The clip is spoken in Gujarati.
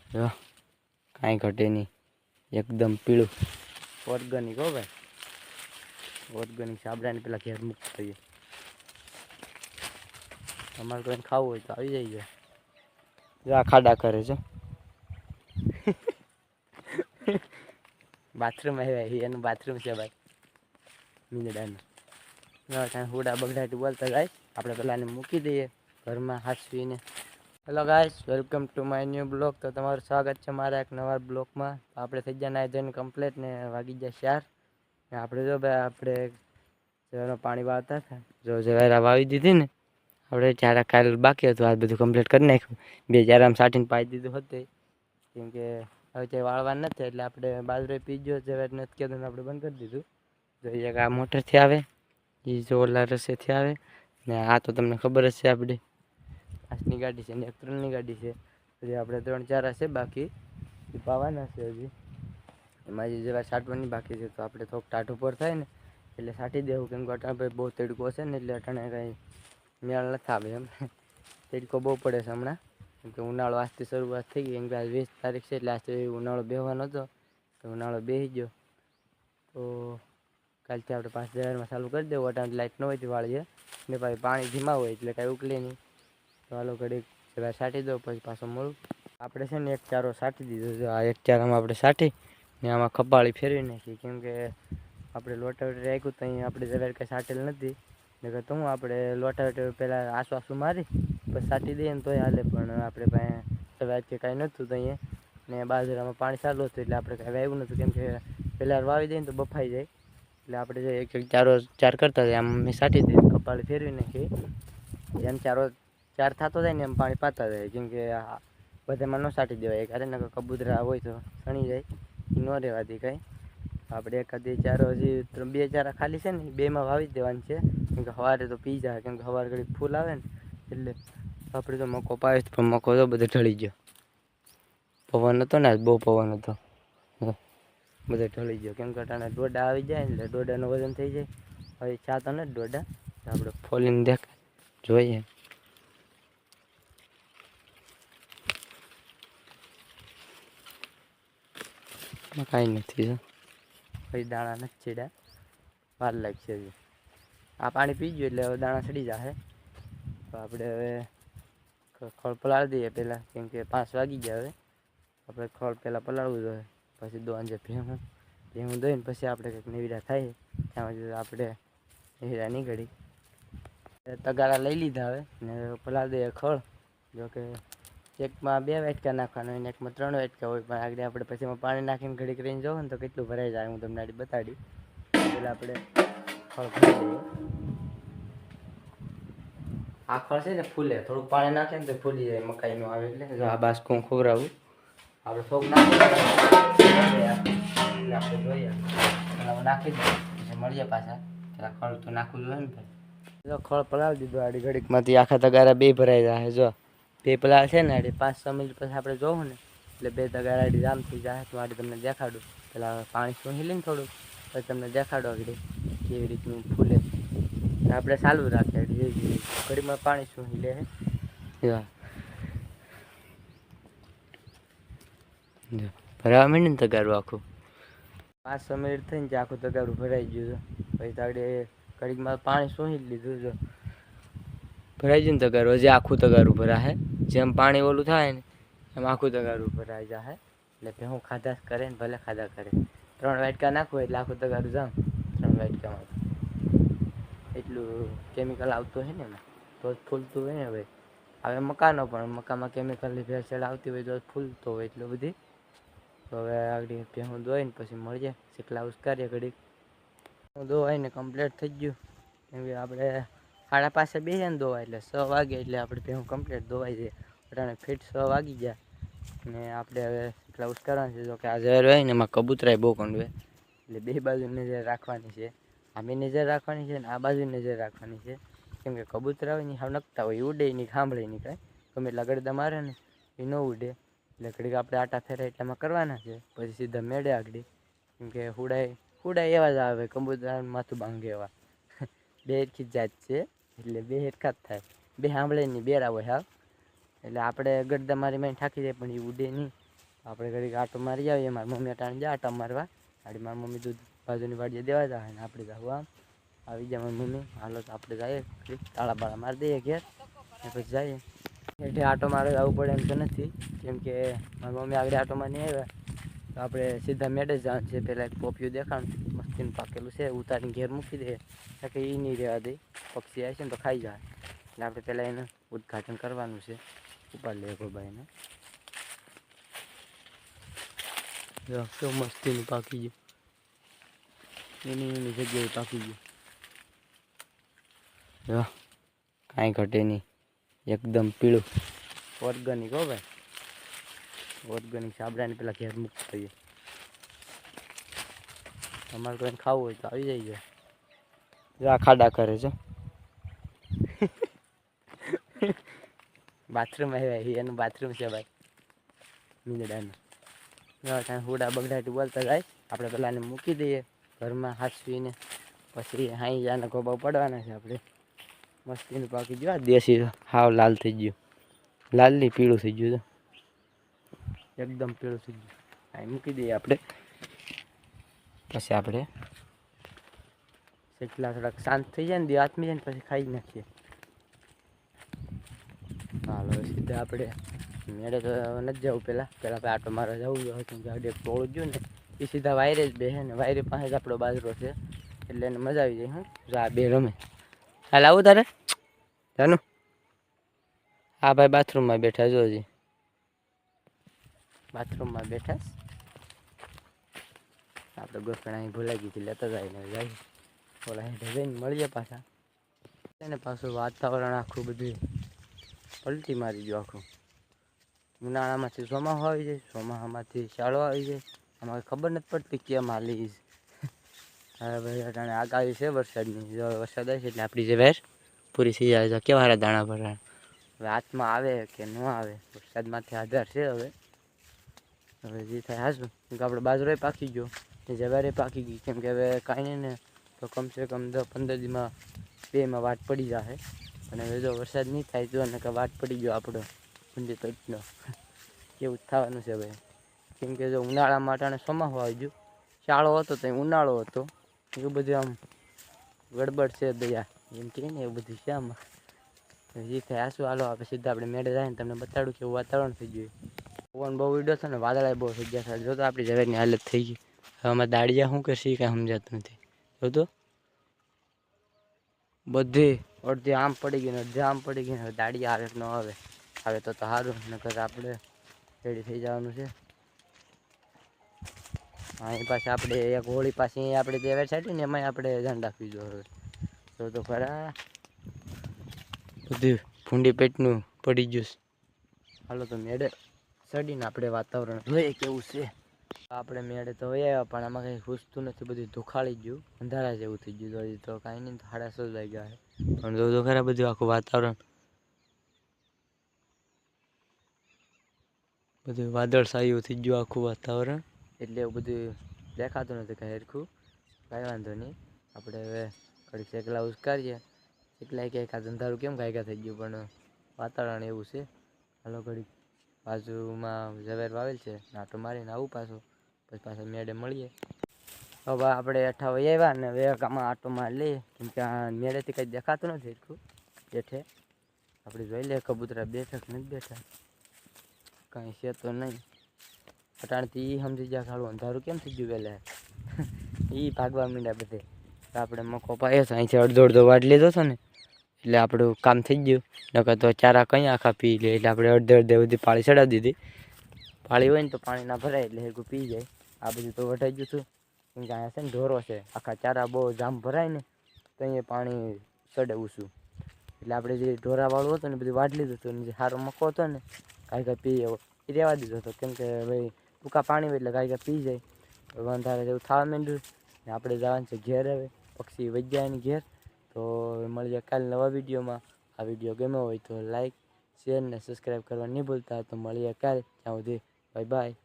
જો કાંઈ ઘટે નહીં, એકદમ પીળું ઓર્ગેનિક હો ભાઈ, ઓર્ગેનિક સાબડાને પેલા ઘેર મૂકતા થઈએ. તમારે કોઈને ખાવું હોય તો આવી જાય. જો આ ખાડા કરે છે, બાથરૂમ આવ્યા એનું બાથરૂમ છે ભાઈ મીંદડાનું. હુડા બગડાટી બોલતા જાય, આપણે પેલાને મૂકી દઈએ ઘરમાં હાંસવીને. Hello guys, welcome to my new blog. તો તમારું સ્વાગત છે મારા એક નવા બ્લોગમાં. આપણે થઈ ગયા નાઈ ધોઈને કમ્પ્લીટ ને વાગી ગયા 4 ને આપણે જો ભાઈ આપણે જવાનું પાણી વાવતા હતા. જો જવેરા વાવી દીધી ને આપણે ચારા કાલ બાકી હતું, આ બધું કમ્પ્લીટ કરી નાખ્યું. 2 ચારામાં સાટીને પાઈ દીધું હતું, કેમ કે હવે ત્યાં વાળવાનું નથી એટલે આપણે બાજરો પીજો જવેર નથી કીધું આપણે બંધ કરી દીધું. જો એક આ મોટરથી આવે, એ જો ઓલા રસ્તેથી આવે ને આ તો તમને ખબર જ છે આપણી 5ની ગાડી છે ને એક 3ની ગાડી છે. હજી આપણે 3 ચારા છે બાકી પાવાના છે. હજી એમાં જે જરા છાંટવાની બાકી છે, તો આપણે થોડુંક ટાઢું પર થાય ને એટલે છાંટી દેવું, કેમ કે અટાણે બહુ તડકો છે ને એટલે અટાણે કાંઈ મેળ નથી આવે એમ. તડકો બહુ પડે છે હમણાં, કેમ કે ઉનાળો આજથી શરૂઆત થઈ ગઈ. કેમ કે આજ 20 તારીખ છે એટલે આજથી ઉનાળો બેહવાનો હતો, તો ઉનાળો બેસી ગયો. તો કાલથી આપણે 5 હજારમાં ચાલુ કરી દેવું. અટાણે લાઇટ ન હોય તો વાળીએ ને ભાઈ પાણી ધીમા હોય એટલે કાંઈ ઉકલે નહીં. તો હાલો ઘડીક જરા છાંટી દો પછી પાછો મળું. આપણે છે ને એક ચારો છાંટી દીધો છે. આ એક ચારામાં આપણે છાંટી ને આમાં ખપાળી ફેરવી નાખી, કેમ કે આપણે લોટાવેટર રાખ્યું તો અહીંયા આપણે જરા કંઈ છાંટેલ નથી. નકર તો હું આપણે લોટાવેટર પહેલાં આસુ મારી પછી છાંટી દઈએ ને તોય હાલે, પણ આપણે પાસે સવાજ કે કાંઈ નહોતું તો અહીંયા ને બાજરામાં પાણી ચાલુ હતું એટલે આપણે કાંઈ વાવ્યું નહોતું, કેમ કે પહેલાં વાવી દઈએ ને તો બફાઈ જાય. એટલે આપણે જે એક ચાર કરતા જાય આમ મેં છાંટી દઈએ, કપાળી ફેરવી નાખી. એમ ચાર થતો જાય ને એમ પાણી પાતા જાય, કેમ કે બધામાં ન છાંટી દેવાય. એક હારે નકર કબૂતરા હોય તો સણી જાય, એ ન રહેવાથી કાંઈ. આપણે એકાદી ચારો હજી 2 ચારા ખાલી છે ને 2માં વાવી દેવાની છે, કેમ કે સવારે તો પી જાય, કેમ કે સવારે ઘડી ફૂલ આવે ને એટલે. આપણે તો મકો પાયો પણ મકો તો બધો ઢળી ગયો. પવન હતો ને આજ બહુ પવન હતો, બધો ઢળી ગયો. કેમ કે અટાણે ડોડા આવી જાય ને એટલે ડોડાનું વજન થઈ જાય. હવે ચા તો નથી ડોડા, આપણે ફોલીને દેખાય જોઈએ. કાંઈ નથી, જો પછી દાણા નથી ચડ્યા, વાર લાગશે હજી. આ પાણી પી ગયું એટલે હવે દાણા ચડી જશે. તો આપણે હવે ખોળ પલાળી દઈએ પહેલાં, કેમ કે 5 વાગી ગયા. હવે આપણે ખોળ પહેલાં પલાળવું જોઈએ, પછી દોવાને ભેહું દોઈને પછી આપણે કંઈક નેવીરા થાય ત્યાં સુધી આપણે નેવીરા નીકળી. તગારા લઈ લીધા હવે ને પલાળી દઈએ ખોળ. જોકે એકમાં 2 વાટકા નાખવાનું હોય ને એકમાં 3 વાટકા હોય, પણ આગળ આપણે પછી એમાં પાણી નાખીને ઘડી કરીને જોવો ને તો કેટલું ભરાઈ જાય હું તમને બતાડી. પહેલાં આપણે ખોળ ભરી દઈએ. આ ખોળ છે ને ફૂલે, થોડુંક પાણી નાખે ને તો ફૂલી જાય, મકાઈનું આવે એટલે. જો આ બાસકું ખવડાવું આપણે થોડુંક નાખી આપણે જોઈએ નાખી દઈએ પછી મળીએ પાછા. પેલા ખોળ તો નાખવું જોઈએ ને ભાઈ. જો ખોળ પલાળી દીધું, આડી ઘડીકમાંથી આખા તગારા 2 ભરાઈ જાય. જો 2 પલાળ છે ને આડી 5-6 મિનિટ પછી આપણે જોવું ને એટલે 2 તગારા આડી જામ થઈ જાય. તો આડી તમને દેખાડું, પેલા પાણી સૂંઘી લઈને થોડુંક પછી તમને દેખાડો આગળ કેવી રીતનું ફૂલે. આપણે ચાલુ રાખીએ ઘડીમાં પાણી સૂંઘી લે. ભરાવા માંડ્યું ને તગારું આખું. 5-6 મિનિટ થઈને જે આખું તગારું ભરાઈ ગયું. પછી તાગડે ઘડીકમાં પાણી સૂંઘી લીધું. જો ભરાઈ ગયું ને તગારું, હજી આખું તગારું ભરાશે. જેમ પાણી ઓલું થાય ને એમ આખું તગારું ભરાઈ જાય. એટલે ભેહું ખાધા કરે ને ભલે ખાધા કરે. 3 વાટકા નાખવું એટલે આખું તગારું જામ. 3 વાટકામાં એટલું કેમિકલ આવતું હોય ને એમાં તો જ ફૂલતું હોય ને ભાઈ. હવે મકાનો પણ મકામાં કેમિકલની ભેળસેળ આવતી હોય તો જ ફૂલતો હોય એટલું બધી. તો હવે આગળ ભેહું ધોઈને પછી મળીએ, શીખલા ઉસકારીએ ઘડીક. ધોવાઈને કમ્પ્લીટ થઈ ગયું, કેમ કે આપણે 5:30 બેસીએ ને ધોવા એટલે 6 વાગે એટલે આપણે ભેહું કમ્પ્લીટ ધોવાઈ જાય. અટાણે ફીટ 6 વાગી ગયા ને આપણે હવે શીખલા ઉસકારવાના છે. જો કે આ ઝેર હોય ને એમાં કબૂતરાય બહુ કંડવે એટલે 2 બાજુ નજર રાખવાની છે. આમે નજર રાખવાની છે ને આ બાજુ નજર રાખવાની છે, કેમ કે કબૂતરા હોય ને હાવ નકતા હોય, ઉડે નહીં, સાંભળે નહીં કાંઈ. ગમે એટલા ગળદા મારે ને એ ન ઉડે. એટલે ઘડીક આપણે આટા ફેરા એટલામાં કરવાના છે, પછી સીધા મેળે આગળ. કેમ કે હુડાય એવા જ આવે કબૂતરા માથું ભાંગે એવા. 2 હરખી જ જાત છે એટલે 2 હરખા જ થાય. 2 સાંભળે નહીં, બેરા હોય હાવ. એટલે આપણે ગળદા મારી થાકી જાય પણ એ ઉડે નહીં. આપણે ઘડીક આટો મારી આવીએ. મારી મમ્મી અટાણે જાય આટા મારવા. આડી મારી મમ્મી દૂધ બાજુની વાડીએ દેવા જાય ને આપણે જાવ આમ આવી જાય મારી મમ્મી. હાલો તો આપણે જઈએ, તાળા બાળા મારી દઈએ ઘેર ને પછી જઈએ. એટલે આટો મારે આવવું પડે એમ તો નથી, કેમ કે મારી મમ્મી આગળ આટોમાં નહીં આવ્યા તો આપણે સીધા મેળે જ જવાનું છે. પહેલાં એક પોપિયું દેખાણ મસ્તીનું પાકેલું છે, ઉતારીને ઘેર મૂકી દઈએ કે એ નહીં રહેવા દે, પક્ષી આવે છે ને તો ખાઈ જાય. એટલે આપણે પહેલાં એનું ઉદ્ઘાટન કરવાનું છે. ઉપાડ લે ગોબાઈને, કેવું મસ્તીનું પાકી ગયું, એની જગ્યાએ પાકી ગયું. કાંઈ ઘટે નહીં, એકદમ પીળું ઓર્ગેનિક. હો ભાઈ, ઓર્ગેનિક સાબરાને પેલા ઘેર મૂકતા થઈએ. તમારે કોઈને ખાવું હોય તો આવી જાય. જો આ ખાડા કરે છે. બાથરૂમ આવ્યા, એનું બાથરૂમ છે ભાઈ મીંદડાનું. ત્યાં હુડા બગડાટી બોલતા જાય. આપણે પેલા એને મૂકી દઈએ ઘરમાં હાંસવીને, પછી હાઈ જાને ગોબા પડવાના છે આપણે. મસ્તીનું પાકી ગયું. દેશી હાવ લાલ થઈ ગયું, લાલ નહીં પીળું થઈ ગયું, એકદમ પીળું થઈ ગયું. અહીં મૂકી દઈએ આપણે. પછી આપણે કેટલા થોડાક શાંત થઈ જાય ને દી આથમી જાય ને પછી ખાઈ નાખીએ. હાલો સીધા આપણે મેળે તો નથી જવું. પહેલાં આટો મારવા જવું જોઈએ, કેમ કે આગળ ટોળું ગયું ને એ સીધા વાયરે જ બેસે ને વાયરે પાસે જ આપણો બાજરો છે એટલે એને મજા આવી જાય. જો આ બે રમે. હાલ આવું તારે જાનું. હા ભાઈ બાથરૂમમાં બેઠા, જોજી બાથરૂમમાં બેઠા. આપણે ગોઠણ અહીં ભૂલાઈ ગઈ હતી, લેતા જાય ને જાય. ઓલા હેઠે જઈને મળીએ પાછા. એને પાછું વાતાવરણ આખું બધું પલટી મારી ગયું આખું. ઉનાળામાંથી ચોમાસું આવી જાય, ચોમાસામાંથી શાળો આવી જાય. અમારે ખબર નથી પડતી કેમ હાલી. હવે ભાઈ અટાણે આગાહી છે વરસાદની. જો વરસાદ આવે છે એટલે આપણી જે વેર પૂરી થઈ જાય છે. કેવા હારા દાણા ભરા. હવે હાથમાં આવે કે ન આવે, વરસાદમાંથી આધાર છે. હવે જે થાય હાસું, કેમ કે આપણે બાજરો પાકી ગયો, જવારે પાકી ગઈ. કેમ કે હવે કાંઈ નહીં ને તો કમસે કમ 10-15 દીમાં બેમાં વાટ પડી જશે. અને હવે જો વરસાદ નહીં થાય તો અને કે વાટ પડી ગયો આપણો ઊંડી પેટનો. એવું જ થવાનું છે ભાઈ. કેમ કે જો ઉનાળામાં અટાણે ચોમાસું આવી ગયું, શાળો હતો તો ઉનાળો હતો, એવું બધું આમ ગડબડ છે દયા એમ કહે ને એવું બધું છે આમાં. જે થાય આસું. હાલો આપણે સીધા આપણે મેળે જાય ને તમને બતાડું કેવું વાતાવરણ થઈ ગયું. પવન બહુ ઉડ્યો છે ને વાદળાએ બહુ થઈ ગયા છે. જો તો આપણી ઝવેરની હાલત થઈ ગઈ. હવે અમારે દાડિયા શું કરશે કાંઈ સમજાતું નથી. જો તો બધી અડધી આમ પડી ગઈ ને અડધી આમ પડી ગઈ ને. દાડિયા આવે ન આવે, આવે તો સારું, નકર આપણે રેડી થઈ જવાનું છે. અહીં પાછી આપણે એક હોળી પાછી આપણે જે વેબસાઇટ ને એમાંય આપણે ધ્યાન રાખવી જોઈએ. હવે તો ખરા બધું ભૂંડી પેટનું પડી ગયું. હાલો તો મેળે ચડીને આપણે વાતાવરણ જોઈએ કેવું છે. આપણે મેળે તો હોય આવ્યા પણ આમાં કંઈ ઘૂસતું નથી, બધું ધુખાડી ગયું, અંધારા જેવું થઈ ગયું. તો કાંઈ નહીં, 6:30 વાગ્યા છે પણ જો તો ખરા બધું આખું વાતાવરણ બધું વાદળછાયું થઈ ગયું આખું વાતાવરણ. એટલે એવું બધું દેખાતું નથી કાંઈ હરખું. કાંઈ વાંધો નહીં, આપણે હવે ઘડીક એકલા ઉશ્કારીએ. એટલા કે એકાદ અંધારું કેમ ગાયગા થઈ ગયું, પણ વાતાવરણ એવું છે. હાલો ઘડીક બાજુમાં ઝવેર વાવેલ છે, નાટો મારીને આવું પાછું, પછી પાછા મેળે મળીએ. હવે આપણે હેઠા વહી આવ્યા ને હવે આમાં આટો મારી લઈએ, કેમ કે આ મેળેથી કંઈ દેખાતું નથી હરખું. હેઠે આપણે જોઈ લઈએ કબૂતરા બેઠા કે નથી બેઠા, કાંઈ છે તો નહીં. અટાણથી એ સમજી ગયા ખાલું અંધારું કેમ થઈ ગયું વહેલા. એ ભાગવા માંડ્યા બધે. આપણે મકો પાયો છે, અહીંથી અડધો વાટ લીધો હતો ને એટલે આપણું કામ થઈ ગયું. નકર તો ચારા કંઈ આખા પી લે. એટલે આપણે અડધે બધી પાળી ચડાવી દીધી. પાળી હોય ને તો પાણી ના ભરાય એટલે હરખું પી જાય. આ બધું તો વટાઈ ગયું હતું, કેમ કે અહીંયા છે ને ઢોરો છે. આખા ચારા બહુ જામ ભરાય ને તો અહીંયા પાણી ચડે ઊંચું. એટલે આપણે જે ઢોરાવાળું હતું ને બધું વાટ લીધું હતું. ને જે સારો મકો હતો ને કાંઈ પી એ રહેવા દીધો હતો, કેમ કે ભાઈ ટૂંકા પાણી હોય એટલે કાંઈ પી જાય. અંધારે જેવું થવા માંડ્યું ને આપણે જવાનું છે ઘેર. હવે પક્ષી વૈજ્ઞાનિક ઘેર. તો મળીએ કાલે નવા વિડીયોમાં. આ વિડીયો ગમ્યો હોય તો લાઈક, શેર ને સબસ્ક્રાઈબ કરવા નહીં ભૂલતા. તો મળીએ કાલે, ત્યાં સુધી બાય બાય.